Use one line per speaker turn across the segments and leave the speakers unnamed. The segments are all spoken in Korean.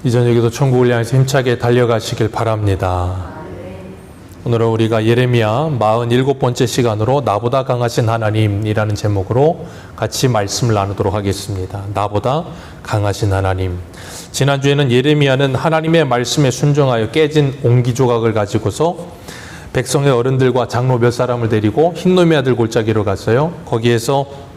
이 저녁에도 천국을 향해서 힘차게 달려가시길 바랍니다. 오늘은 우리가 예레미야 47번째 시간으로 나보다 강하신 하나님이라는 제목으로 같이 말씀을 나누도록 하겠습니다. 나보다 강하신 하나님. 지난주에는 예레미야는 하나님의 말씀에 순종하여 깨진 옹기 조각을 가지고서 백성의 어른들과 장로 몇 사람을 데리고 흰놈의 아들 골짜기로 갔어요. 거기에서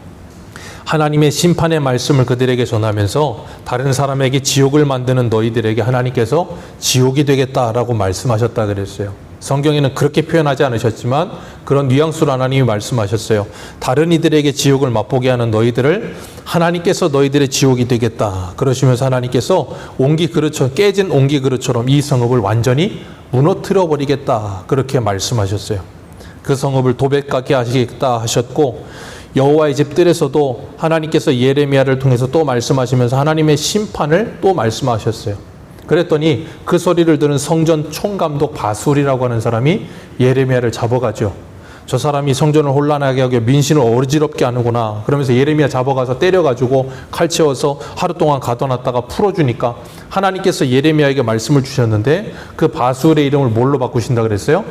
하나님의 심판의 말씀을 그들에게 전하면서 다른 사람에게 지옥을 만드는 너희들에게 하나님께서 지옥이 되겠다라고 말씀하셨다 그랬어요. 성경에는 그렇게 표현하지 않으셨지만 그런 뉘앙스로 하나님이 말씀하셨어요. 다른 이들에게 지옥을 맛보게 하는 너희들을 하나님께서 너희들의 지옥이 되겠다. 그러시면서 하나님께서 깨진 옹기 그릇처럼 이 성읍을 완전히 무너뜨려 버리겠다. 그렇게 말씀하셨어요. 그 성읍을 도배하게 하시겠다 하셨고, 여호와의 집 뜰에서도 하나님께서 예레미야를 통해서 또 말씀하시면서 하나님의 심판을 또 말씀하셨어요. 그랬더니 그 소리를 들은 성전 총감독 바술이라고 하는 사람이 예레미야를 잡아가죠. 저 사람이 성전을 혼란하게 하고 민심을 어지럽게 하는구나. 그러면서 예레미야 잡아가서 때려가지고 칼치워서 하루 동안 가둬놨다가 풀어주니까 하나님께서 예레미야에게 말씀을 주셨는데 그 바술의 이름을 뭘로 바꾸신다 그랬어요?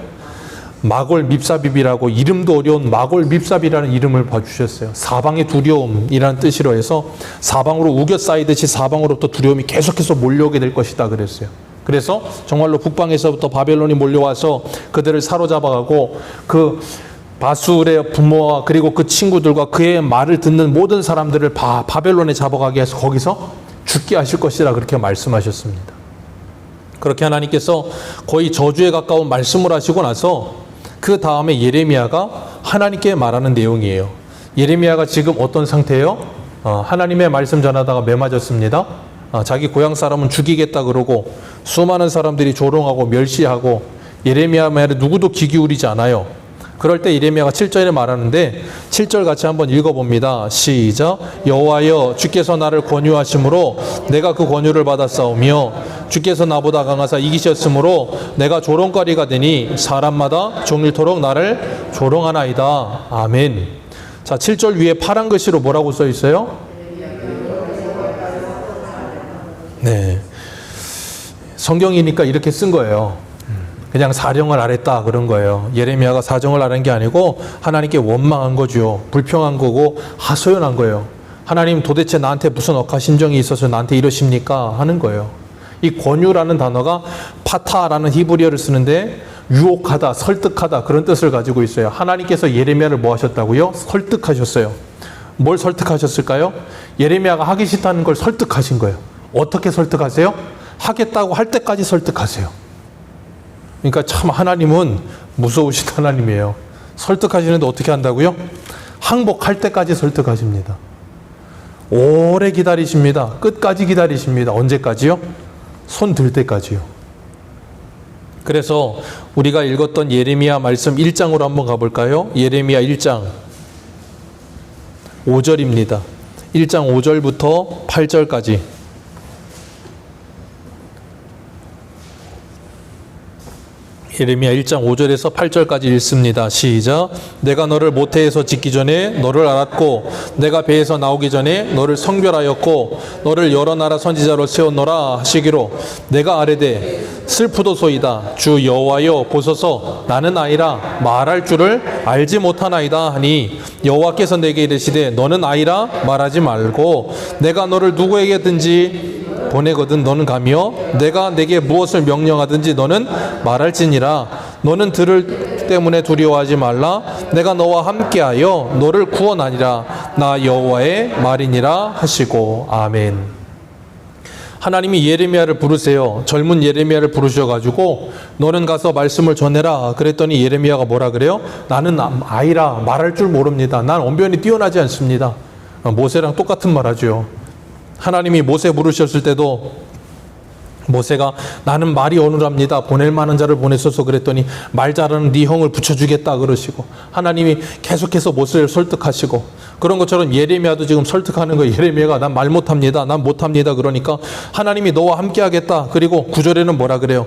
마골 밉삽입이라고, 이름도 어려운 마골 밉삽이라는 이름을 봐주셨어요. 사방의 두려움이라는 뜻으로 해서 사방으로 우겨 쌓이듯이 사방으로부터 두려움이 계속해서 몰려오게 될 것이다 그랬어요. 그래서 정말로 북방에서부터 바벨론이 몰려와서 그들을 사로잡아가고 그 바술의 부모와 그리고 그 친구들과 그의 말을 듣는 모든 사람들을 바벨론에 잡아가게 해서 거기서 죽게 하실 것이라 그렇게 말씀하셨습니다. 그렇게 하나님께서 거의 저주에 가까운 말씀을 하시고 나서 그 다음에 예레미야가 하나님께 말하는 내용이에요. 예레미야가 지금 어떤 상태예요? 하나님의 말씀 전하다가 매 맞았습니다. 자기 고향 사람은 죽이겠다 그러고 수많은 사람들이 조롱하고 멸시하고 예레미야 말에 누구도 귀 기울이지 않아요. 그럴 때 예레미야가 7절에 말하는데 7절 같이 한번 읽어봅니다. 시작. 여호와여 주께서 나를 권유하심으로 내가 그 권유를 받았사오며 주께서 나보다 강하사 이기셨으므로 내가 조롱거리가 되니 사람마다 종일토록 나를 조롱하나이다. 아멘. 자, 7절 위에 파란 글씨로 뭐라고 써 있어요? 네, 성경이니까 이렇게 쓴 거예요. 그냥 사령을 아랬다 그런 거예요. 예레미야가 사정을 아는 게 아니고 하나님께 원망한 거죠. 불평한 거고 하소연한 거예요. 하나님 도대체 나한테 무슨 억하심정이 있어서 나한테 이러십니까? 하는 거예요. 이 권유라는 단어가 파타라는 히브리어를 쓰는데 유혹하다, 설득하다 그런 뜻을 가지고 있어요. 하나님께서 예레미야를 뭐 하셨다고요? 설득하셨어요. 뭘 설득하셨을까요? 예레미야가 하기 싫다는 걸 설득하신 거예요. 어떻게 설득하세요? 하겠다고 할 때까지 설득하세요. 그러니까 참 하나님은 무서우신 하나님이에요. 설득하시는데 어떻게 한다고요? 항복할 때까지 설득하십니다. 오래 기다리십니다. 끝까지 기다리십니다. 언제까지요? 손 들 때까지요. 그래서 우리가 읽었던 예레미야 말씀 1장으로 한번 가볼까요? 예레미야 1장 5절입니다. 1장 5절부터 8절까지. 예레미야 1장 5절에서 8절까지 읽습니다. 시작. 내가 너를 모태에서 짓기 전에 너를 알았고 내가 배에서 나오기 전에 너를 성별하였고 너를 여러 나라 선지자로 세웠노라 하시기로 내가 아뢰되 슬프도소이다. 주 여호와여 보소서 나는 아이라 말할 줄을 알지 못하나이다 하니 여호와께서 내게 이르시되 너는 아이라 말하지 말고 내가 너를 누구에게든지 보내거든 너는 가며 내가 내게 무엇을 명령하든지 너는 말할지니라. 너는 들을 때문에 두려워하지 말라. 내가 너와 함께하여 너를 구원하니라. 나 여호와의 말이니라 하시고. 아멘. 하나님이 예레미야를 부르세요. 젊은 예레미야를 부르셔가지고 너는 가서 말씀을 전해라. 그랬더니 예레미야가 뭐라 그래요? 나는 아이라 말할 줄 모릅니다. 난 언변이 뛰어나지 않습니다. 모세랑 똑같은 말 하죠. 하나님이 모세 부르셨을 때도 모세가 나는 말이 어눌합니다. 보낼 만한 자를 보냈어서 그랬더니 말 잘하는 네 형을 붙여주겠다 그러시고 하나님이 계속해서 모세를 설득하시고 그런 것처럼 예레미야도 지금 설득하는 거예요. 예레미야가 난 말 못합니다. 난 못합니다. 그러니까 하나님이 너와 함께 하겠다. 그리고 9절에는 뭐라 그래요?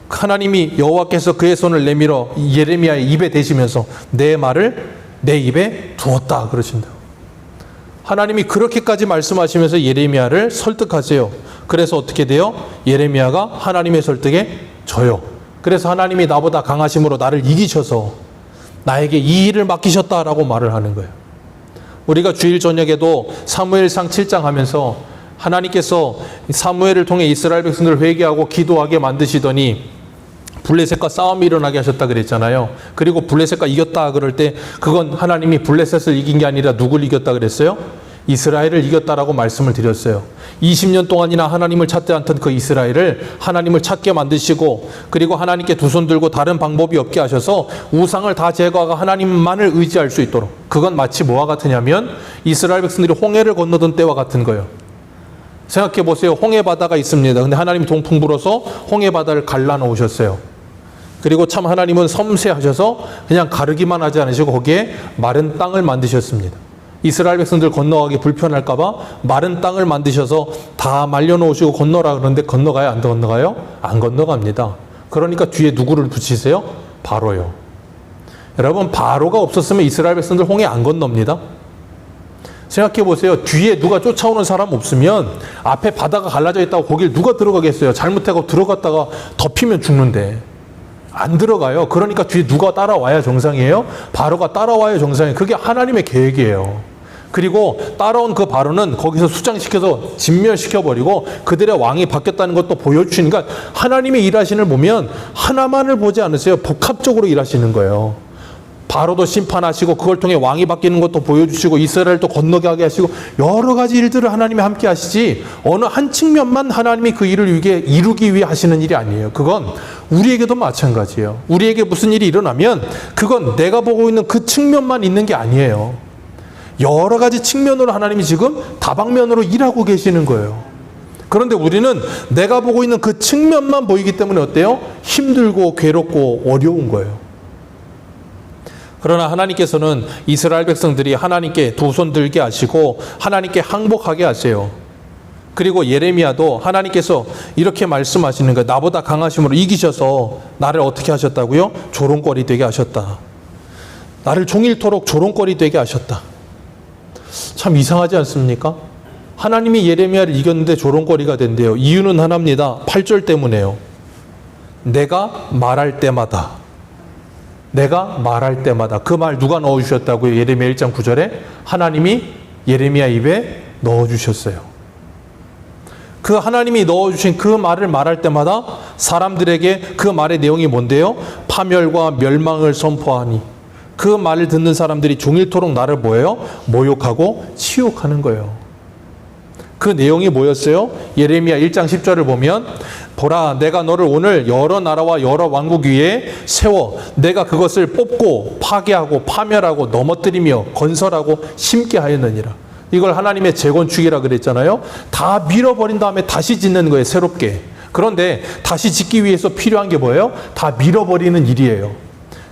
하나님이 여호와께서 그의 손을 내밀어 예레미야의 입에 대시면서 내 말을 내 입에 두었다 그러신다. 하나님이 그렇게까지 말씀하시면서 예레미야를 설득하세요. 그래서 어떻게 돼요? 예레미야가 하나님의 설득에 져요. 그래서 하나님이 나보다 강하심으로 나를 이기셔서 나에게 이 일을 맡기셨다라고 말을 하는 거예요. 우리가 주일 저녁에도 사무엘상 7장 하면서 하나님께서 사무엘을 통해 이스라엘 백성들을 회개하고 기도하게 만드시더니 블레셋과 싸움이 일어나게 하셨다 그랬잖아요. 그리고 블레셋과 이겼다 그럴 때 그건 하나님이 블레셋을 이긴 게 아니라 누굴 이겼다 그랬어요? 이스라엘을 이겼다라고 말씀을 드렸어요. 20년 동안이나 하나님을 찾지 않던 그 이스라엘을 하나님을 찾게 만드시고, 그리고 하나님께 두 손 들고 다른 방법이 없게 하셔서 우상을 다 제거하고 하나님만을 의지할 수 있도록, 그건 마치 뭐와 같으냐면 이스라엘 백성들이 홍해를 건너던 때와 같은 거예요. 생각해 보세요. 홍해 바다가 있습니다. 근데 하나님이 동풍 불어서 홍해 바다를 갈라놓으셨어요. 그리고 참 하나님은 섬세하셔서 그냥 가르기만 하지 않으시고 거기에 마른 땅을 만드셨습니다. 이스라엘 백성들 건너가기 불편할까봐 마른 땅을 만드셔서 다 말려놓으시고 건너라 그러는데 건너가요? 안 건너가요? 안 건너갑니다. 그러니까 뒤에 누구를 붙이세요? 바로요. 여러분, 바로가 없었으면 이스라엘 백성들 홍해 안 건넙니다. 생각해 보세요. 뒤에 누가 쫓아오는 사람 없으면 앞에 바다가 갈라져 있다고 거길 누가 들어가겠어요? 잘못하고 들어갔다가 덮이면 죽는데. 안 들어가요. 그러니까 뒤에 누가 따라와야 정상이에요? 바로가 따라와야 정상이에요. 그게 하나님의 계획이에요. 그리고 따라온 그 바로는 거기서 수장시켜서 진멸시켜버리고 그들의 왕이 바뀌었다는 것도 보여주시니까 하나님의 일하시는 보면 하나만을 보지 않으세요. 복합적으로 일하시는 거예요. 바로도 심판하시고 그걸 통해 왕이 바뀌는 것도 보여주시고 이스라엘도 건너게 하게 하시고 여러 가지 일들을 하나님이 함께 하시지 어느 한 측면만 하나님이 그 일을 이루기 위해 하시는 일이 아니에요. 그건 우리에게도 마찬가지예요. 우리에게 무슨 일이 일어나면 그건 내가 보고 있는 그 측면만 있는 게 아니에요. 여러 가지 측면으로 하나님이 지금 다방면으로 일하고 계시는 거예요. 그런데 우리는 내가 보고 있는 그 측면만 보이기 때문에 어때요? 힘들고 괴롭고 어려운 거예요. 그러나 하나님께서는 이스라엘 백성들이 하나님께 두 손 들게 하시고 하나님께 항복하게 하세요. 그리고 예레미야도 하나님께서 이렇게 말씀하시는 거예요. 나보다 강하심으로 이기셔서 나를 어떻게 하셨다고요? 조롱거리 되게 하셨다. 나를 종일토록 조롱거리 되게 하셨다. 참 이상하지 않습니까? 하나님이 예레미야를 이겼는데 조롱거리가 된대요. 이유는 하나입니다. 8절 때문에요. 내가 말할 때마다 그 말 누가 넣어주셨다고요? 예레미야 1장 9절에 하나님이 예레미야 입에 넣어주셨어요. 그 하나님이 넣어주신 그 말을 말할 때마다 사람들에게 그 말의 내용이 뭔데요? 파멸과 멸망을 선포하니 그 말을 듣는 사람들이 종일토록 나를 뭐예요? 모욕하고 치욕하는 거예요. 그 내용이 뭐였어요? 예레미야 1장 10절을 보면 보라, 내가 너를 오늘 여러 나라와 여러 왕국 위에 세워 내가 그것을 뽑고 파괴하고 파멸하고 넘어뜨리며 건설하고 심게 하였느니라. 이걸 하나님의 재건축이라 그랬잖아요. 다 밀어버린 다음에 다시 짓는 거예요, 새롭게. 그런데 다시 짓기 위해서 필요한 게 뭐예요? 다 밀어버리는 일이에요.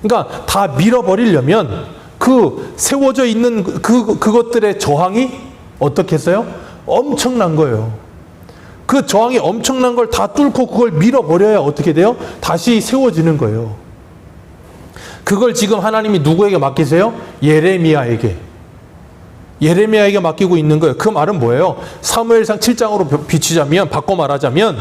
그러니까 다 밀어버리려면 그 세워져 있는 그것들의 저항이 어떻게 했어요? 엄청난 거예요. 그 저항이 엄청난 걸 다 뚫고 그걸 밀어버려야 어떻게 돼요? 다시 세워지는 거예요. 그걸 지금 하나님이 누구에게 맡기세요? 예레미야에게 맡기고 있는 거예요. 그 말은 뭐예요? 사무엘상 7장으로 비추자면, 바꿔 말하자면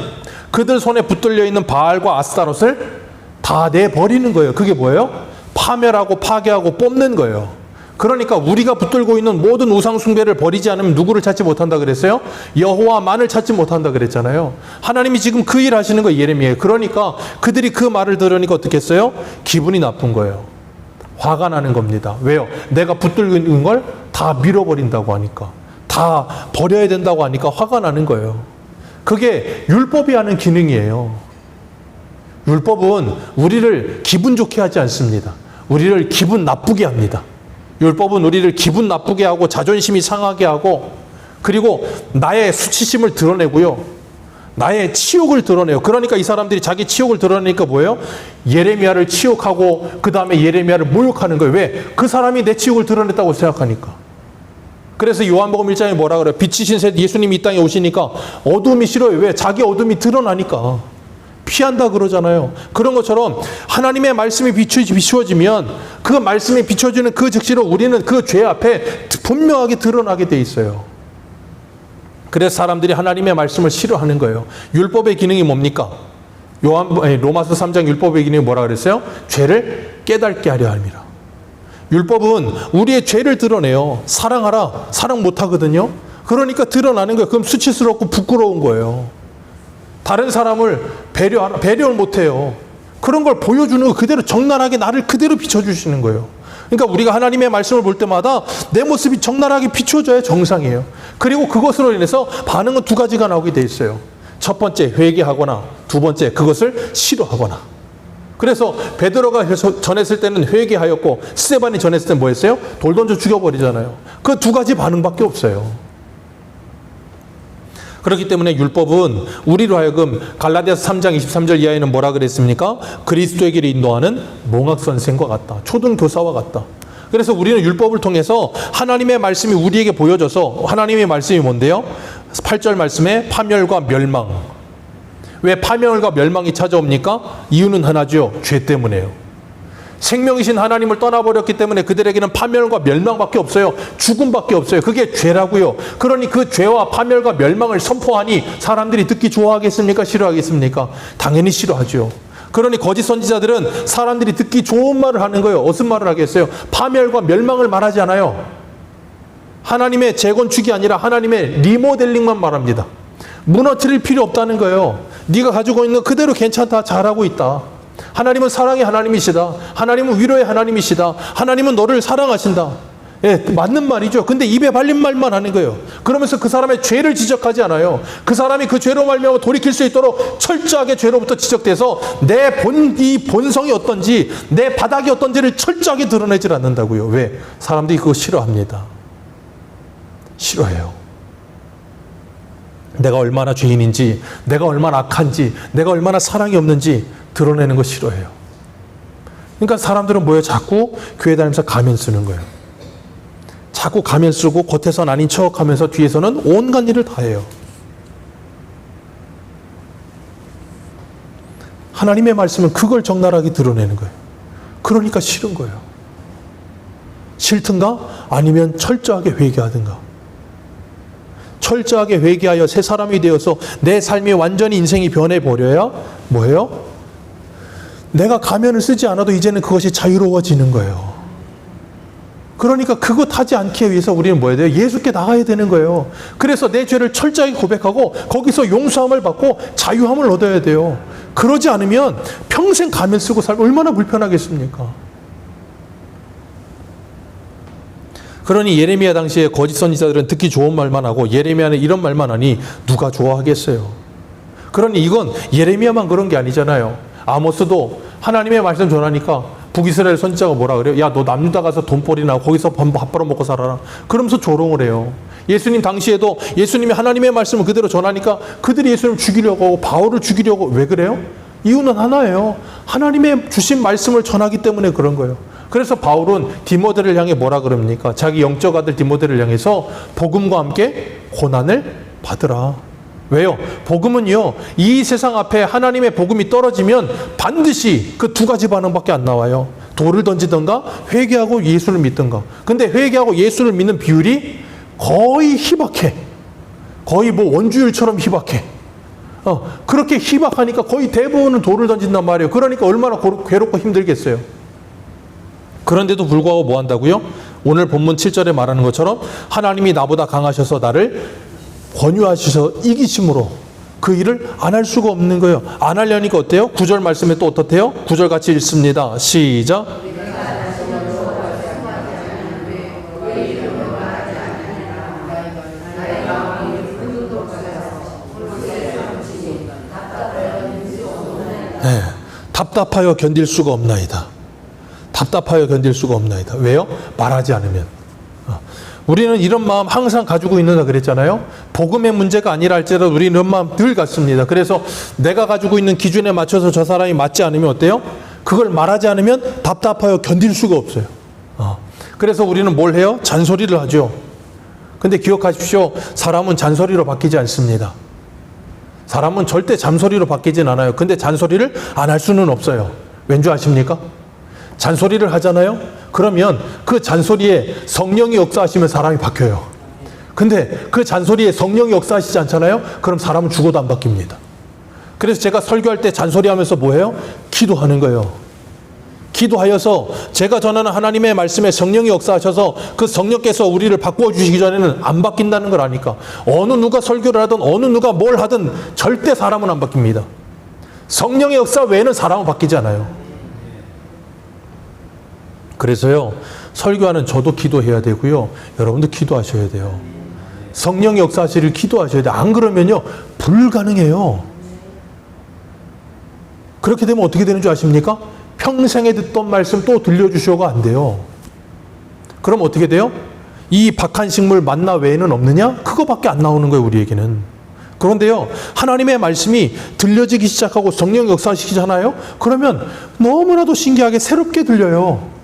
그들 손에 붙들려 있는 바알과 아스타롯을 다 내버리는 거예요. 그게 뭐예요? 파멸하고 파괴하고 뽑는 거예요. 그러니까 우리가 붙들고 있는 모든 우상 숭배를 버리지 않으면 누구를 찾지 못한다 그랬어요? 여호와만을 찾지 못한다 그랬잖아요. 하나님이 지금 그 일 하시는 거예요, 예레미야에. 그러니까 그들이 그 말을 들으니까 어떻게 했어요? 기분이 나쁜 거예요. 화가 나는 겁니다. 왜요? 내가 붙들고 있는 걸 다 밀어버린다고 하니까, 다 버려야 된다고 하니까 화가 나는 거예요. 그게 율법이 하는 기능이에요. 율법은 우리를 기분 좋게 하지 않습니다. 우리를 기분 나쁘게 합니다. 율법은 우리를 기분 나쁘게 하고 자존심이 상하게 하고, 그리고 나의 수치심을 드러내고요, 나의 치욕을 드러내요. 그러니까 이 사람들이 자기 치욕을 드러내니까 뭐예요? 예레미야를 치욕하고 그 다음에 예레미야를 모욕하는 거예요. 왜? 그 사람이 내 치욕을 드러냈다고 생각하니까. 그래서 요한복음 1장에 뭐라 그래요? 빛이신 새 예수님이 이 땅에 오시니까 어둠이 싫어요. 왜? 자기 어둠이 드러나니까 피한다 그러잖아요. 그런 것처럼 하나님의 말씀이 비추어지면 그 말씀이 비춰주는 그 즉시로 우리는 그 죄 앞에 분명하게 드러나게 돼 있어요. 그래서 사람들이 하나님의 말씀을 싫어하는 거예요. 율법의 기능이 뭡니까? 로마서 3장 율법의 기능이 뭐라 그랬어요? 죄를 깨닫게 하려 함이라. 율법은 우리의 죄를 드러내요. 사랑하라. 사랑 못하거든요. 그러니까 드러나는 거예요. 그럼 수치스럽고 부끄러운 거예요. 다른 사람을 배려를 못해요. 그런 걸 보여주는 거 그대로 적나라하게 나를 그대로 비춰주시는 거예요. 그러니까 우리가 하나님의 말씀을 볼 때마다 내 모습이 적나라하게 비춰져야 정상이에요. 그리고 그것으로 인해서 반응은 두 가지가 나오게 돼 있어요. 첫 번째 회개하거나 두 번째 그것을 싫어하거나. 그래서 베드로가 전했을 때는 회개하였고 스데반이 전했을 때는 뭐 했어요? 돌 던져 죽여버리잖아요. 그 두 가지 반응밖에 없어요. 그렇기 때문에 율법은 우리로 하여금 갈라디아서 3장 23절 이하에는 뭐라 그랬습니까? 그리스도에게 인도하는 몽학선생과 같다. 초등교사와 같다. 그래서 우리는 율법을 통해서 하나님의 말씀이 우리에게 보여져서 하나님의 말씀이 뭔데요? 8절 말씀에 파멸과 멸망. 왜 파멸과 멸망이 찾아옵니까? 이유는 하나죠. 죄 때문에요. 생명이신 하나님을 떠나버렸기 때문에 그들에게는 파멸과 멸망밖에 없어요. 죽음밖에 없어요. 그게 죄라고요. 그러니 그 죄와 파멸과 멸망을 선포하니 사람들이 듣기 좋아하겠습니까? 싫어하겠습니까? 당연히 싫어하죠. 그러니 거짓 선지자들은 사람들이 듣기 좋은 말을 하는 거예요. 무슨 말을 하겠어요? 파멸과 멸망을 말하지 않아요. 하나님의 재건축이 아니라 하나님의 리모델링만 말합니다. 무너뜨릴 필요 없다는 거예요. 네가 가지고 있는 거 그대로 괜찮다. 잘하고 있다. 하나님은 사랑의 하나님이시다. 하나님은 위로의 하나님이시다. 하나님은 너를 사랑하신다. 예, 맞는 말이죠. 근데 입에 발린 말만 하는 거예요. 그러면서 그 사람의 죄를 지적하지 않아요. 그 사람이 그 죄로 말미암아 돌이킬 수 있도록 철저하게 죄로부터 지적돼서 이 본성이 어떤지, 내 바닥이 어떤지를 철저하게 드러내질 않는다고요. 왜? 사람들이 그거 싫어합니다. 싫어해요. 내가 얼마나 죄인인지, 내가 얼마나 악한지, 내가 얼마나 사랑이 없는지 드러내는 거 싫어해요. 그러니까 사람들은 뭐예요? 자꾸 교회 다니면서 가면 쓰는 거예요. 자꾸 가면 쓰고 겉에서는 아닌 척하면서 뒤에서는 온갖 일을 다 해요. 하나님의 말씀은 그걸 적나라하게 드러내는 거예요. 그러니까 싫은 거예요. 싫든가 아니면 철저하게 회개하든가. 철저하게 회개하여 새 사람이 되어서 내 삶이 완전히 인생이 변해버려야 뭐예요? 내가 가면을 쓰지 않아도 이제는 그것이 자유로워지는 거예요. 그러니까 그것 하지 않기 위해서 우리는 뭐 해야 돼요? 예수께 나가야 되는 거예요. 그래서 내 죄를 철저하게 고백하고 거기서 용서함을 받고 자유함을 얻어야 돼요. 그러지 않으면 평생 가면 쓰고 살면 얼마나 불편하겠습니까? 그러니 예레미야 당시에 거짓 선지자들은 듣기 좋은 말만 하고 예레미야는 이런 말만 하니 누가 좋아하겠어요? 그러니 이건 예레미야만 그런 게 아니잖아요. 아모스도 하나님의 말씀 전하니까 북이스라엘 선지자가 뭐라 그래요? 야, 너 남유다 가서 돈벌이나 거기서 밥 벌어먹고 살아라. 그러면서 조롱을 해요. 예수님 당시에도 예수님이 하나님의 말씀을 그대로 전하니까 그들이 예수님을 죽이려고 하고 바울을 죽이려고. 왜 그래요? 이유는 하나예요. 하나님의 주신 말씀을 전하기 때문에 그런 거예요. 그래서 바울은 디모데를 향해 뭐라 그럽니까? 자기 영적 아들 디모데를 향해서 복음과 함께 고난을 받으라. 왜요? 복음은요, 이 세상 앞에 하나님의 복음이 떨어지면 반드시 그 두 가지 반응밖에 안 나와요. 돌을 던지든가 회개하고 예수를 믿든가. 근데 회개하고 예수를 믿는 비율이 거의 희박해. 거의 뭐 원주율처럼 희박해. 그렇게 희박하니까 거의 대부분은 돌을 던진단 말이에요. 그러니까 얼마나 괴롭고 힘들겠어요. 그런데도 불구하고 뭐 한다고요? 오늘 본문 7절에 말하는 것처럼 하나님이 나보다 강하셔서 나를 권유하셔서 이기심으로 그 일을 안 할 수가 없는 거예요. 안 하려니까 어때요? 9절 말씀에 또 어떻대요? 9절 같이 읽습니다. 시작. 네, 답답하여 견딜 수가 없나이다. 답답하여 견딜 수가 없나이다. 왜요? 말하지 않으면. 우리는 이런 마음 항상 가지고 있는다 그랬잖아요. 복음의 문제가 아니라 할지라도 우리는 이런 마음 늘 갖습니다. 그래서 내가 가지고 있는 기준에 맞춰서 저 사람이 맞지 않으면 어때요? 그걸 말하지 않으면 답답하여 견딜 수가 없어요. 그래서 우리는 뭘 해요? 잔소리를 하죠. 근데 기억하십시오. 사람은 잔소리로 바뀌지 않습니다. 사람은 절대 잔소리로 바뀌진 않아요. 근데 잔소리를 안 할 수는 없어요. 왠지 아십니까? 잔소리를 하잖아요. 그러면 그 잔소리에 성령이 역사하시면 사람이 바뀌어요. 근데 그 잔소리에 성령이 역사하시지 않잖아요? 그럼 사람은 죽어도 안 바뀝니다. 그래서 제가 설교할 때 잔소리하면서 뭐예요? 기도하는 거예요. 기도하여서 제가 전하는 하나님의 말씀에 성령이 역사하셔서 그 성령께서 우리를 바꾸어 주시기 전에는 안 바뀐다는 걸 아니까 어느 누가 설교를 하든 어느 누가 뭘 하든 절대 사람은 안 바뀝니다. 성령의 역사 외에는 사람은 바뀌지 않아요. 그래서요, 설교하는 저도 기도해야 되고요, 여러분도 기도하셔야 돼요. 성령의 역사하시기를 기도하셔야 돼요. 안 그러면요, 불가능해요. 그렇게 되면 어떻게 되는 줄 아십니까? 평생에 듣던 말씀 또 들려주셔가 안 돼요. 그럼 어떻게 돼요? 이 박한 식물 만나 외에는 없느냐? 그거밖에 안 나오는 거예요, 우리에게는. 그런데요, 하나님의 말씀이 들려지기 시작하고 성령 역사하시잖아요? 그러면 너무나도 신기하게 새롭게 들려요.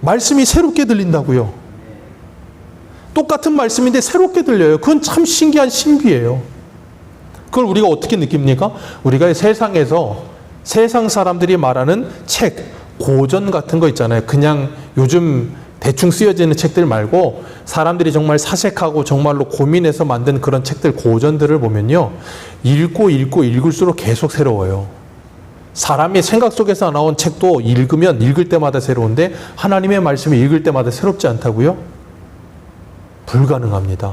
말씀이 새롭게 들린다고요. 똑같은 말씀인데 새롭게 들려요. 그건 참 신기한 신비예요. 그걸 우리가 어떻게 느낍니까? 우리가 세상에서 세상 사람들이 말하는 책, 고전 같은 거 있잖아요. 그냥 요즘 대충 쓰여지는 책들 말고 사람들이 정말 사색하고 정말로 고민해서 만든 그런 책들, 고전들을 보면요, 읽고 읽을수록 계속 새로워요. 사람의 생각 속에서 나온 책도 읽으면 읽을 때마다 새로운데 하나님의 말씀이 읽을 때마다 새롭지 않다고요? 불가능합니다.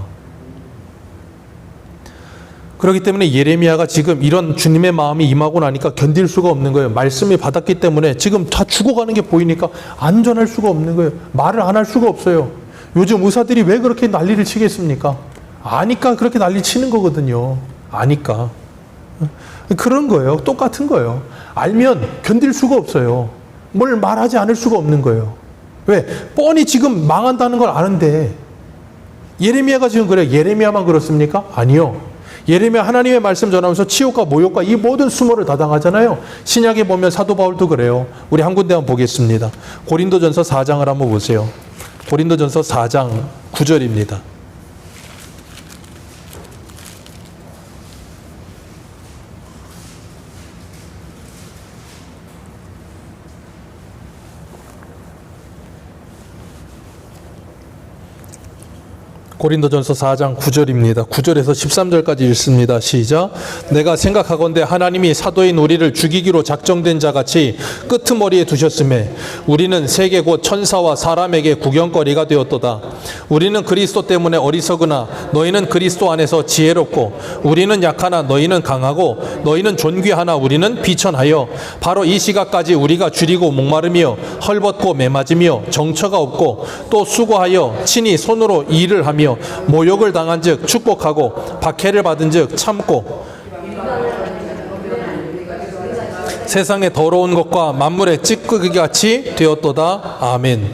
그렇기 때문에 예레미야가 지금 이런 주님의 마음이 임하고 나니까 견딜 수가 없는 거예요. 말씀이 받았기 때문에 지금 다 죽어가는 게 보이니까 안전할 수가 없는 거예요. 말을 안 할 수가 없어요. 요즘 의사들이 왜 그렇게 난리를 치겠습니까? 아니까 그렇게 난리 치는 거거든요. 아니까. 그런 거예요. 똑같은 거예요. 알면 견딜 수가 없어요. 뭘 말하지 않을 수가 없는 거예요. 왜? 뻔히 지금 망한다는 걸 아는데. 예레미야가 지금 그래요. 예레미야만 그렇습니까? 아니요. 예레미야 하나님의 말씀 전하면서 치욕과 모욕과 이 모든 수모를 다 당하잖아요. 신약에 보면 사도 바울도 그래요. 우리 한 군데 한번 보겠습니다. 고린도전서 4장을 한번 보세요. 고린도전서 4장 9절입니다. 고린도전서 4장 9절입니다. 9절에서 13절까지 읽습니다. 시작. 내가 생각하건대 하나님이 사도인 우리를 죽이기로 작정된 자같이 끄트머리에 두셨음에 우리는 세계 곧 천사와 사람에게 구경거리가 되었도다. 우리는 그리스도 때문에 어리석으나 너희는 그리스도 안에서 지혜롭고 우리는 약하나 너희는 강하고 너희는 존귀하나 우리는 비천하여 바로 이 시각까지 우리가 줄이고 목마르며 헐벗고 매맞으며 정처가 없고 또 수고하여 친히 손으로 일을 하며 모욕을 당한 즉 축복하고 박해를 받은 즉 참고 세상의 더러운 것과 만물의 찌꺼기같이 되었도다. 아멘.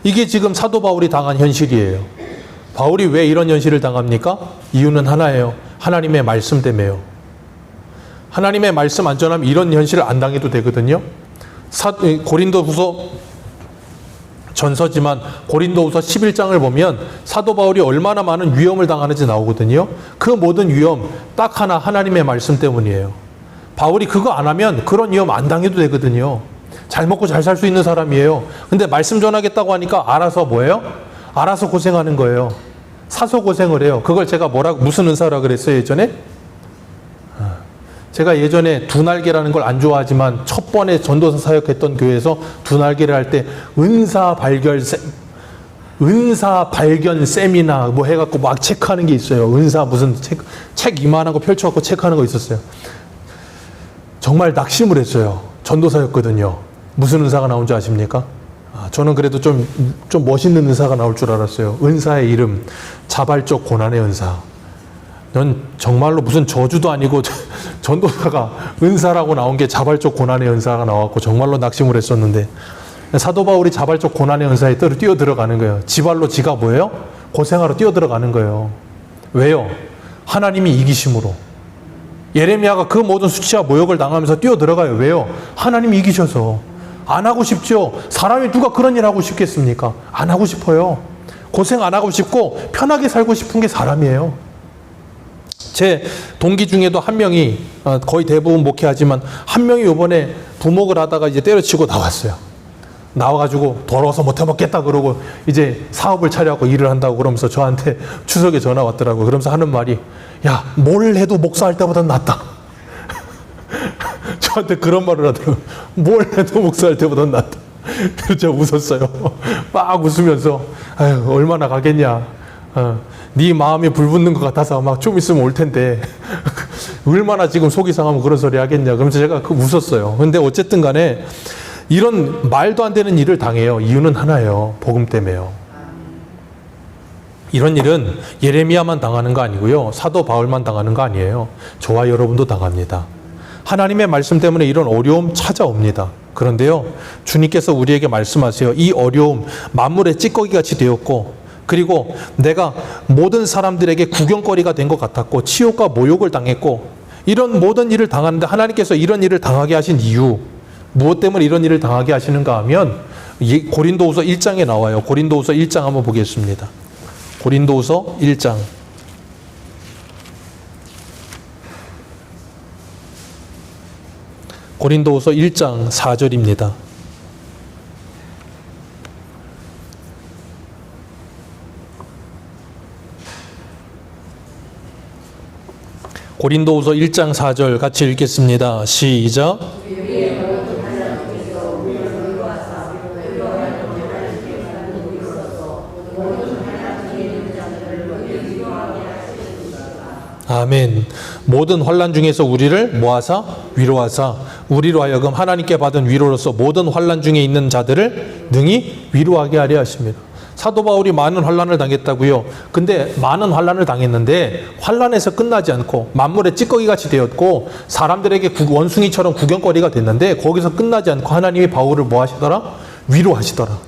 이게 지금 사도 바울이 당한 현실이에요. 바울이 왜 이런 현실을 당합니까? 이유는 하나예요. 하나님의 말씀 때문에요. 하나님의 말씀 안 전하면 이런 현실을 안 당해도 되거든요. 고린도후서 전서지만 고린도후서 11장을 보면 사도 바울이 얼마나 많은 위험을 당하는지 나오거든요. 그 모든 위험 딱 하나 하나님의 말씀 때문이에요. 바울이 그거 안 하면 그런 위험 안 당해도 되거든요. 잘 먹고 잘 살 수 있는 사람이에요. 근데 말씀 전하겠다고 하니까 알아서 뭐예요? 알아서 고생하는 거예요. 사서 고생을 해요. 그걸 제가 무슨 은사라 그랬어요, 예전에? 제가 예전에 두 날개라는 걸 안 좋아하지만 첫 번에 전도사 사역했던 교회에서 두 날개를 할 때 은사 발견 세미나 뭐 해갖고 막 체크하는 게 있어요. 은사 무슨 책 이만한 거 펼쳐갖고 체크하는 거 있었어요. 정말 낙심을 했어요. 전도사였거든요. 무슨 은사가 나온지 아십니까? 저는 그래도 좀 멋있는 은사가 나올 줄 알았어요. 은사의 이름 자발적 고난의 은사. 넌 정말로 무슨 저주도 아니고 전도사가 은사라고 나온 게 자발적 고난의 은사가 나왔고 정말로 낙심을 했었는데 사도 바울이 자발적 고난의 은사에 뛰어 들어가는 거예요. 지발로 지가 뭐예요? 고생하러 뛰어 들어가는 거예요. 왜요? 하나님이 이기심으로. 예레미야가 그 모든 수치와 모욕을 당하면서 뛰어 들어가요. 왜요? 하나님이 이기셔서. 안 하고 싶죠? 사람이 누가 그런 일 하고 싶겠습니까? 안 하고 싶어요. 고생 안 하고 싶고 편하게 살고 싶은 게 사람이에요. 제 동기 중에도 한 명이 거의 대부분 목회하지만 한 명이 이번에 부목을 하다가 이제 때려치고 나왔어요. 나와가지고 더러워서 못 해먹겠다 그러고 이제 사업을 차려갖고 일을 한다고 그러면서 저한테 추석에 전화 왔더라고요. 그러면서 하는 말이, 야, 뭘 해도 목사할 때보다 낫다. 저한테 그런 말을 하더라고요. 뭘 해도 목사할 때보다 낫다. 그래서 제가 웃었어요. 막 웃으면서, 아유, 얼마나 가겠냐. 네 마음이 불붙는 것 같아서 막 좀 있으면 올 텐데 얼마나 지금 속이 상하면 그런 소리 하겠냐. 그러면서 제가 웃었어요. 근데 어쨌든 간에 이런 말도 안 되는 일을 당해요. 이유는 하나예요. 복음 때문에요. 이런 일은 예레미야만 당하는 거 아니고요. 사도 바울만 당하는 거 아니에요. 저와 여러분도 당합니다. 하나님의 말씀 때문에 이런 어려움 찾아옵니다. 그런데요, 주님께서 우리에게 말씀하세요. 이 어려움 만물의 찌꺼기같이 되었고, 그리고 내가 모든 사람들에게 구경거리가 된 것 같았고, 치욕과 모욕을 당했고, 이런 모든 일을 당하는데 하나님께서 이런 일을 당하게 하신 이유, 무엇 때문에 이런 일을 당하게 하시는가 하면 고린도후서 1장에 나와요. 고린도후서 1장 한번 보겠습니다. 고린도후서 1장. 고린도후서 1장 4절입니다. 고린도후서 1장 4절 같이 읽겠습니다. 시작. 아멘. 모든 환난 중에서 우리를 모아사 위로하사 우리로 하여금 하나님께 받은 위로로서 모든 환난 중에 있는 자들을 능히 위로하게 하려 하십니다. 사도 바울이 많은 환난을 당했다고요. 근데 많은 환난을 당했는데 환난에서 끝나지 않고 만물의 찌꺼기같이 되었고 사람들에게 원숭이처럼 구경거리가 됐는데 거기서 끝나지 않고 하나님이 바울을 뭐 하시더라? 위로하시더라.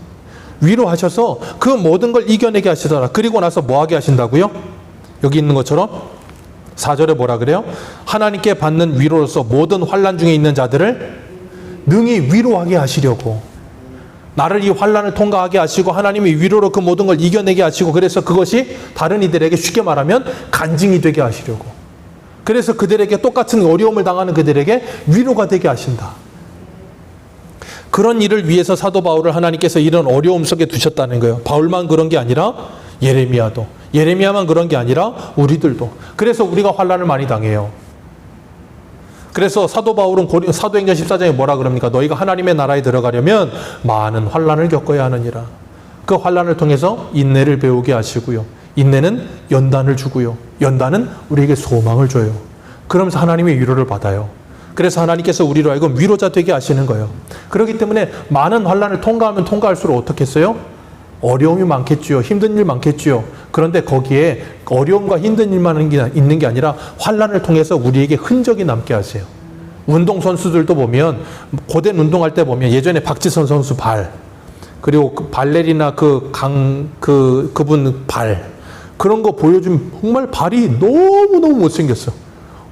위로하셔서 그 모든 걸 이겨내게 하시더라. 그리고 나서 뭐 하게 하신다고요? 여기 있는 것처럼 4절에 뭐라 그래요? 하나님께 받는 위로로서 모든 환난 중에 있는 자들을 능히 위로하게 하시려고, 나를 이 환난을 통과하게 하시고 하나님이 위로로 그 모든 걸 이겨내게 하시고, 그래서 그것이 다른 이들에게 쉽게 말하면 간증이 되게 하시려고, 그래서 그들에게 똑같은 어려움을 당하는 그들에게 위로가 되게 하신다. 그런 일을 위해서 사도 바울을 하나님께서 이런 어려움 속에 두셨다는 거예요. 바울만 그런 게 아니라 예레미야만 그런 게 아니라 우리들도. 그래서 우리가 환난을 많이 당해요. 그래서 사도 바울은 사도행전 14장에 뭐라 그럽니까? 너희가 하나님의 나라에 들어가려면 많은 환난을 겪어야 하느니라. 그 환난을 통해서 인내를 배우게 하시고요. 인내는 연단을 주고요. 연단은 우리에게 소망을 줘요. 그러면서 하나님의 위로를 받아요. 그래서 하나님께서 우리로 하여금 위로자 되게 하시는 거예요. 그렇기 때문에 많은 환난을 통과하면 통과할수록 어떻게 했어요? 어려움이 많겠지요. 힘든 일 많겠지요. 그런데 거기에 어려움과 힘든 일만 있는 게 아니라 환난을 통해서 우리에게 흔적이 남게 하세요. 운동선수들도 보면, 고된 운동할 때 보면 예전에 박지선 선수 발, 그리고 그 발레리나 그분 발, 그런 거 보여주면 정말 발이 너무너무 못생겼어.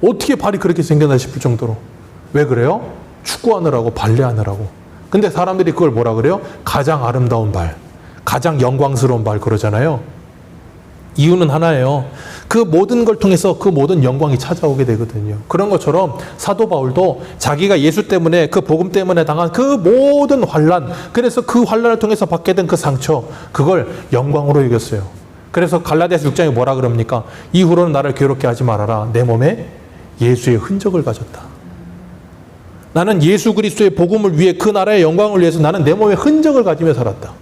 어떻게 발이 그렇게 생겼나 싶을 정도로. 왜 그래요? 축구하느라고, 발레하느라고. 근데 사람들이 그걸 뭐라 그래요? 가장 아름다운 발, 가장 영광스러운 발 그러잖아요. 이유는 하나예요. 그 모든 걸 통해서 그 모든 영광이 찾아오게 되거든요. 그런 것처럼 사도 바울도 자기가 예수 때문에, 그 복음 때문에 당한 그 모든 환난, 그래서 그 환난을 통해서 받게 된 그 상처, 그걸 영광으로 이겼어요. 그래서 갈라디아서 6장에 뭐라 그럽니까? 이후로는 나를 괴롭게 하지 말아라. 내 몸에 예수의 흔적을 가졌다. 나는 예수 그리스도의 복음을 위해, 그 나라의 영광을 위해서 나는 내 몸에 흔적을 가지며 살았다.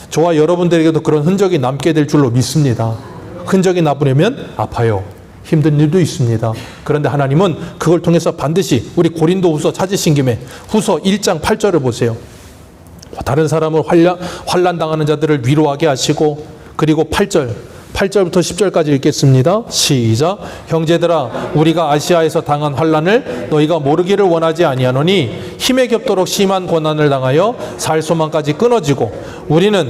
저와 여러분들에게도 그런 흔적이 남게 될 줄로 믿습니다. 흔적이 남으려면 아파요. 힘든 일도 있습니다. 그런데 하나님은 그걸 통해서 반드시, 우리 고린도후서 찾으신 김에 후서 1장 8절을 보세요. 다른 사람을 환난 당하는 자들을 위로하게 하시고, 그리고 8절부터 10절까지 읽겠습니다. 시작. 형제들아, 우리가 아시아에서 당한 환난을 너희가 모르기를 원하지 아니하노니 힘에 겹도록 심한 고난을 당하여 살 소망까지 끊어지고, 우리는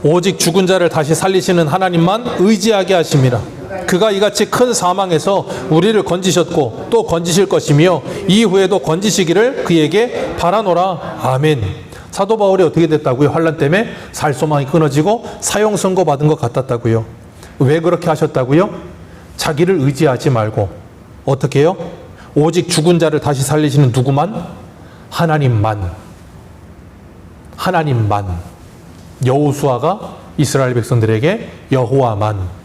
오직 죽은 자를 다시 살리시는 하나님만 의지하게 하십니다. 그가 이같이 큰 사망에서 우리를 건지셨고 또 건지실 것이며 이후에도 건지시기를 그에게 바라노라. 아멘. 사도 바울이 어떻게 됐다고요? 환난 때문에 살 소망이 끊어지고 사형 선고 받은 것 같았다고요. 왜 그렇게 하셨다고요? 자기를 의지하지 말고 어떻게 해요? 오직 죽은 자를 다시 살리시는 누구만? 하나님만. 하나님만. 여호수아가 이스라엘 백성들에게 여호와만.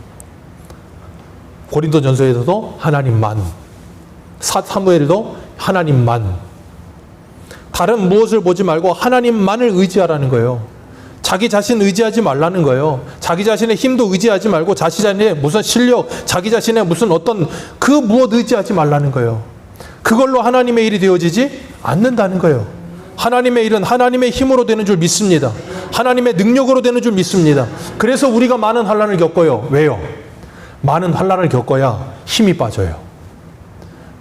고린도전서에서도 하나님만. 사무엘도 하나님만. 다른 무엇을 보지 말고 하나님만을 의지하라는 거예요. 자기 자신 의지하지 말라는 거예요. 자기 자신의 힘도 의지하지 말고 자기 자신의 무슨 실력, 자기 자신의 무슨 어떤 그 무엇 의지하지 말라는 거예요. 그걸로 하나님의 일이 되어지지 않는다는 거예요. 하나님의 일은 하나님의 힘으로 되는 줄 믿습니다. 하나님의 능력으로 되는 줄 믿습니다. 그래서 우리가 많은 환난을 겪어요. 왜요? 많은 환난을 겪어야 힘이 빠져요.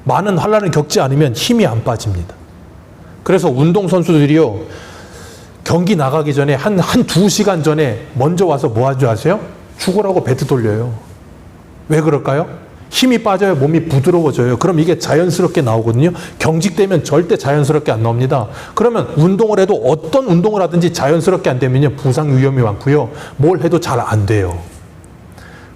많은 환난을 겪지 않으면 힘이 안 빠집니다. 그래서 운동선수들이요, 경기 나가기 전에 한 2시간 전에 먼저 와서 뭐 하는 줄 아세요? 죽으라고 배트 돌려요. 왜 그럴까요? 힘이 빠져야 몸이 부드러워져요. 그럼 이게 자연스럽게 나오거든요. 경직되면 절대 자연스럽게 안 나옵니다. 그러면 운동을 해도 어떤 운동을 하든지 자연스럽게 안 되면요, 부상 위험이 많고요. 뭘 해도 잘 안 돼요.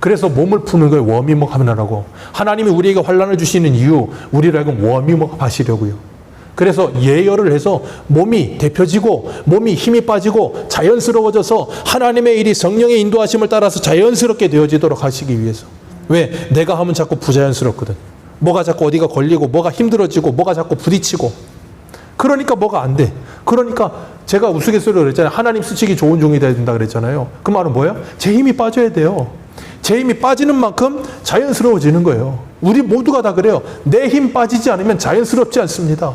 그래서 몸을 푸는 거예요. 워밍업 하느라고. 하나님이 우리에게 환난을 주시는 이유, 우리를 하여금 워밍업 하시려고요. 그래서 예열을 해서 몸이 데펴지고 몸이 힘이 빠지고 자연스러워져서 하나님의 일이 성령의 인도하심을 따라서 자연스럽게 되어지도록 하시기 위해서. 왜? 내가 하면 자꾸 부자연스럽거든. 뭐가 자꾸 어디가 걸리고 뭐가 힘들어지고 뭐가 자꾸 부딪히고, 그러니까 뭐가 안 돼. 그러니까 제가 우스갯소리로 그랬잖아요. 하나님 쓰시기 좋은 종이 돼야 된다 그랬잖아요. 그 말은 뭐예요? 제 힘이 빠져야 돼요. 제 힘이 빠지는 만큼 자연스러워지는 거예요. 우리 모두가 다 그래요. 내 힘 빠지지 않으면 자연스럽지 않습니다.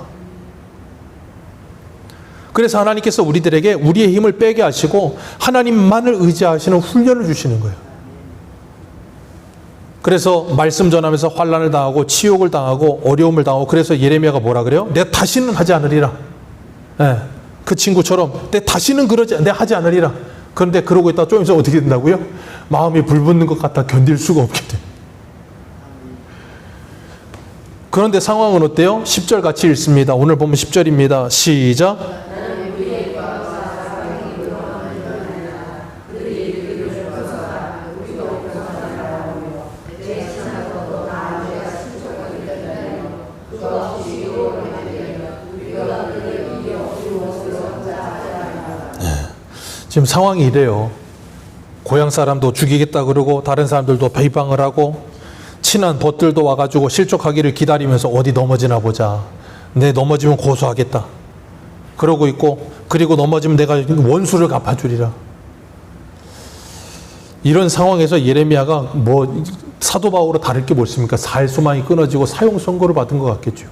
그래서 하나님께서 우리들에게 우리의 힘을 빼게 하시고 하나님만을 의지하시는 훈련을 주시는 거예요. 그래서 말씀 전하면서 환난을 당하고 치욕을 당하고 어려움을 당하고, 그래서 예레미야가 뭐라 그래요? 내가 다시는 하지 않으리라. 네, 그 친구처럼 내가 다시는 내가 하지 않으리라. 그런데 그러고 있다가 좀 있으면 어떻게 된다고요? 마음이 불붙는 것 같아 견딜 수가 없게 돼. 그런데 상황은 어때요? 10절 같이 읽습니다. 오늘 보면 10절입니다. 시작. 지금 상황이 이래요. 고향 사람도 죽이겠다 그러고 다른 사람들도 비방을 하고 친한 벗들도 와가지고 실족하기를 기다리면서 어디 넘어지나 보자. 내 넘어지면 고소하겠다. 그러고 있고, 그리고 넘어지면 내가 원수를 갚아주리라. 이런 상황에서 예레미야가 뭐 사도 바울로 다를 게 뭐 있습니까? 살 소망이 끊어지고 사형 선고를 받은 것 같겠죠.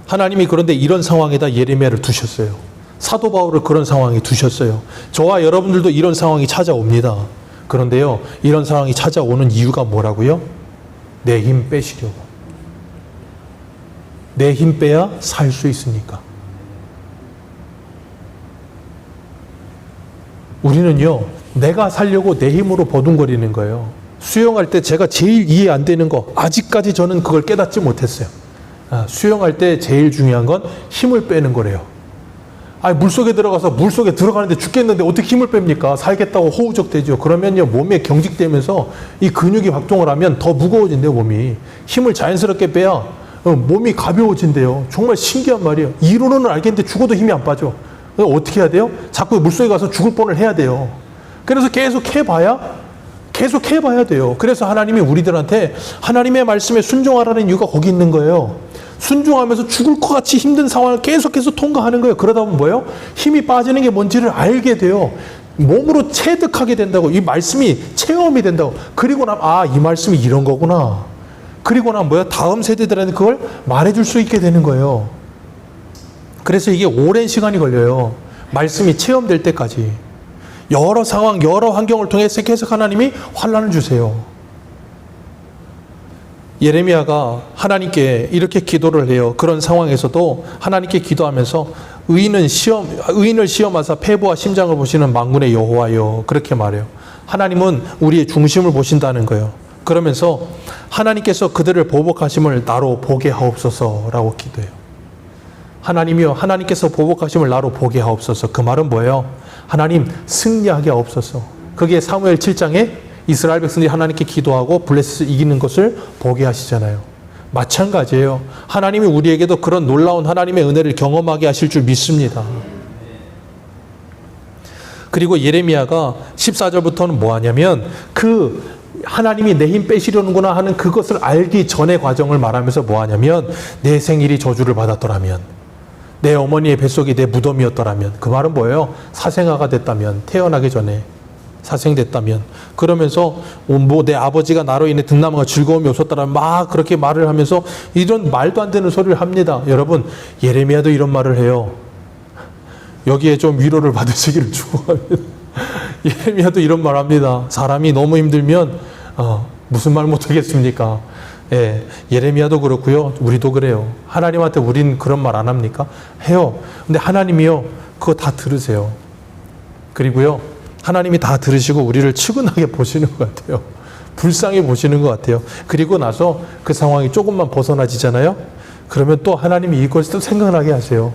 하나님이 그런데 이런 상황에다 예레미야를 두셨어요. 사도 바울을 그런 상황에 두셨어요. 저와 여러분들도 이런 상황이 찾아옵니다. 그런데요, 이런 상황이 찾아오는 이유가 뭐라고요? 내 힘 빼시려고. 내 힘 빼야 살 수 있으니까. 우리는요, 내가 살려고 내 힘으로 버둥거리는 거예요. 수영할 때 제가 제일 이해 안 되는 거, 아직까지 저는 그걸 깨닫지 못했어요. 수영할 때 제일 중요한 건 힘을 빼는 거래요. 물속에 들어가서 물속에 들어가는데 죽겠는데 어떻게 힘을 뺍니까? 살겠다고 호우적대죠. 그러면요, 몸에 경직되면서 이 근육이 활동을 하면 더 무거워진대요, 몸이. 힘을 자연스럽게 빼야 몸이 가벼워진대요. 정말 신기한 말이에요. 이론은 알겠는데 죽어도 힘이 안 빠져. 어떻게 해야 돼요? 자꾸 물속에 가서 죽을 뻔을 해야 돼요. 그래서 계속 해봐야 돼요. 그래서 하나님이 우리들한테 하나님의 말씀에 순종하라는 이유가 거기 있는 거예요. 순종하면서 죽을 것 같이 힘든 상황을 계속해서 통과하는 거예요. 그러다 보면 뭐예요? 힘이 빠지는 게 뭔지를 알게 돼요. 몸으로 체득하게 된다고. 이 말씀이 체험이 된다고. 그리고 나면 이 말씀이 이런 거구나. 그리고 나면 뭐야? 다음 세대들한테 그걸 말해줄 수 있게 되는 거예요. 그래서 이게 오랜 시간이 걸려요. 말씀이 체험될 때까지. 여러 상황, 여러 환경을 통해서 계속 하나님이 환난을 주세요. 예레미야가 하나님께 이렇게 기도를 해요. 그런 상황에서도 하나님께 기도하면서 의인을 시험하사 폐부와 심장을 보시는 만군의 여호와여, 그렇게 말해요. 하나님은 우리의 중심을 보신다는 거예요. 그러면서 하나님께서 그들을 보복하심을 나로 보게 하옵소서라고 기도해요. 하나님이요, 하나님께서 보복하심을 나로 보게 하옵소서. 그 말은 뭐예요? 하나님 승리하게 하옵소서. 그게 사무엘 7장에 이스라엘 백성들이 하나님께 기도하고 블레셋을 이기는 것을 보게 하시잖아요. 마찬가지예요. 하나님이 우리에게도 그런 놀라운 하나님의 은혜를 경험하게 하실 줄 믿습니다. 그리고 예레미야가 14절부터는 뭐 하냐면 그 하나님이 내 힘 빼시려는구나 하는 그것을 알기 전의 과정을 말하면서 뭐 하냐면 내 생일이 저주를 받았더라면, 내 어머니의 뱃속이 내 무덤이었더라면, 그 말은 뭐예요? 사생아가 됐다면, 태어나기 전에 사생됐다면, 그러면서 뭐 내 아버지가 나로 인해 등남과 즐거움이 없었다라면 막 그렇게 말을 하면서 이런 말도 안 되는 소리를 합니다. 여러분, 예레미야도 이런 말을 해요. 여기에 좀 위로를 받으시기를 축복합니다. 예레미야도 이런 말 합니다. 사람이 너무 힘들면 무슨 말 못하겠습니까? 예, 예레미야도 그렇고요. 우리도 그래요. 하나님한테 우린 그런 말 안 합니까? 해요. 근데 하나님이요, 그거 다 들으세요. 그리고요, 하나님이 다 들으시고 우리를 측은하게 보시는 것 같아요. 불쌍히 보시는 것 같아요. 그리고 나서 그 상황이 조금만 벗어나지잖아요. 그러면 또 하나님이 이것을 또 생각나게 하세요.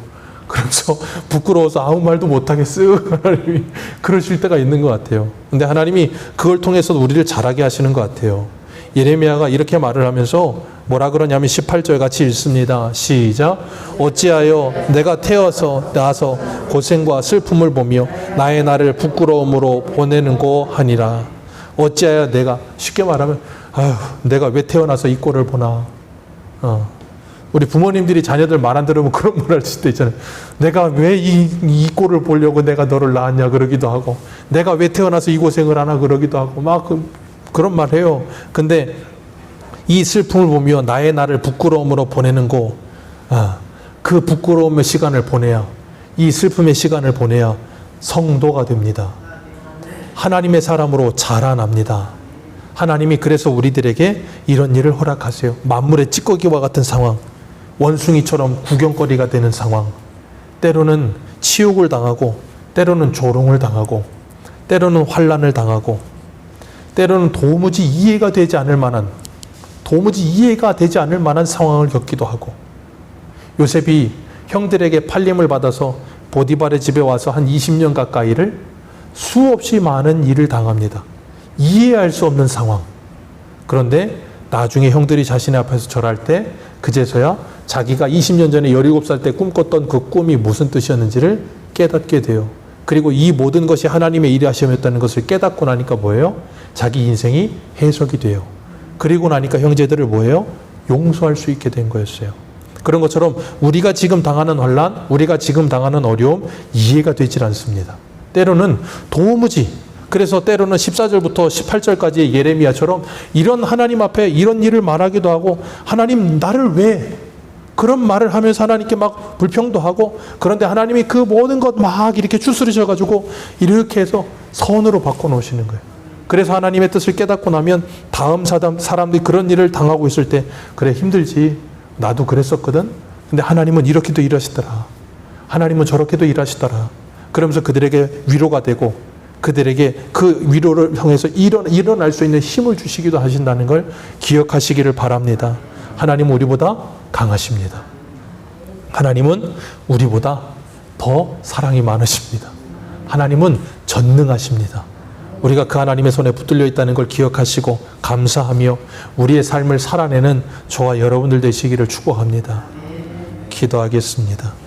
그래서 부끄러워서 아무 말도 못하겠어요. 하나님이 그러실 때가 있는 것 같아요. 근데 하나님이 그걸 통해서 우리를 자라게 하시는 것 같아요. 예레미야가 이렇게 말을 하면서 뭐라 그러냐면 18절 같이 읽습니다. 시작. 어찌하여 내가 태어서 나서 고생과 슬픔을 보며 나의 날을 부끄러움으로 보내는고 하니라. 어찌하여 내가, 쉽게 말하면 아휴, 내가 왜 태어나서 이 꼴을 보나. 우리 부모님들이 자녀들 말 안 들으면 그런 말 할 수도 있잖아요. 내가 왜 이 꼴을 보려고 내가 너를 낳았냐 그러기도 하고, 내가 왜 태어나서 이 고생을 하나 그러기도 하고, 막 그런 말 해요. 근데 이 슬픔을 보며 나의 날을 부끄러움으로 보내는 거, 그 부끄러움의 시간을 보내야, 이 슬픔의 시간을 보내야 성도가 됩니다. 하나님의 사람으로 자라납니다. 하나님이 그래서 우리들에게 이런 일을 허락하세요. 만물의 찌꺼기와 같은 상황, 원숭이처럼 구경거리가 되는 상황, 때로는 치욕을 당하고, 때로는 조롱을 당하고, 때로는 환난을 당하고, 때로는 도무지 이해가 되지 않을 만한 상황을 겪기도 하고, 요셉이 형들에게 팔림을 받아서 보디발의 집에 와서 한 20년 가까이를 수없이 많은 일을 당합니다. 이해할 수 없는 상황. 그런데 나중에 형들이 자신의 앞에서 절할 때 그제서야 자기가 20년 전에 17살 때 꿈꿨던 그 꿈이 무슨 뜻이었는지를 깨닫게 돼요. 그리고 이 모든 것이 하나님의 일하심이었다는 것을 깨닫고 나니까 뭐예요? 자기 인생이 해석이 돼요. 그리고 나니까 형제들을 뭐예요? 용서할 수 있게 된 거였어요. 그런 것처럼 우리가 지금 당하는 환난, 우리가 지금 당하는 어려움 이해가 되질 않습니다. 때로는 도무지, 그래서 때로는 14절부터 18절까지의 예레미야처럼 이런 하나님 앞에 이런 일을 말하기도 하고, 하나님 나를 왜, 그런 말을 하면서 하나님께 막 불평도 하고, 그런데 하나님이 그 모든 것 막 이렇게 추스리셔가지고 이렇게 해서 선으로 바꿔놓으시는 거예요. 그래서 하나님의 뜻을 깨닫고 나면 다음 사람들이 그런 일을 당하고 있을 때, 그래 힘들지, 나도 그랬었거든. 근데 하나님은 이렇게도 일하시더라. 하나님은 저렇게도 일하시더라. 그러면서 그들에게 위로가 되고, 그들에게 그 위로를 통해서 일어날 수 있는 힘을 주시기도 하신다는 걸 기억하시기를 바랍니다. 하나님은 우리보다 강하십니다. 하나님은 우리보다 더 사랑이 많으십니다. 하나님은 전능하십니다. 우리가 그 하나님의 손에 붙들려 있다는 걸 기억하시고 감사하며 우리의 삶을 살아내는 저와 여러분들 되시기를 축복합니다. 기도하겠습니다.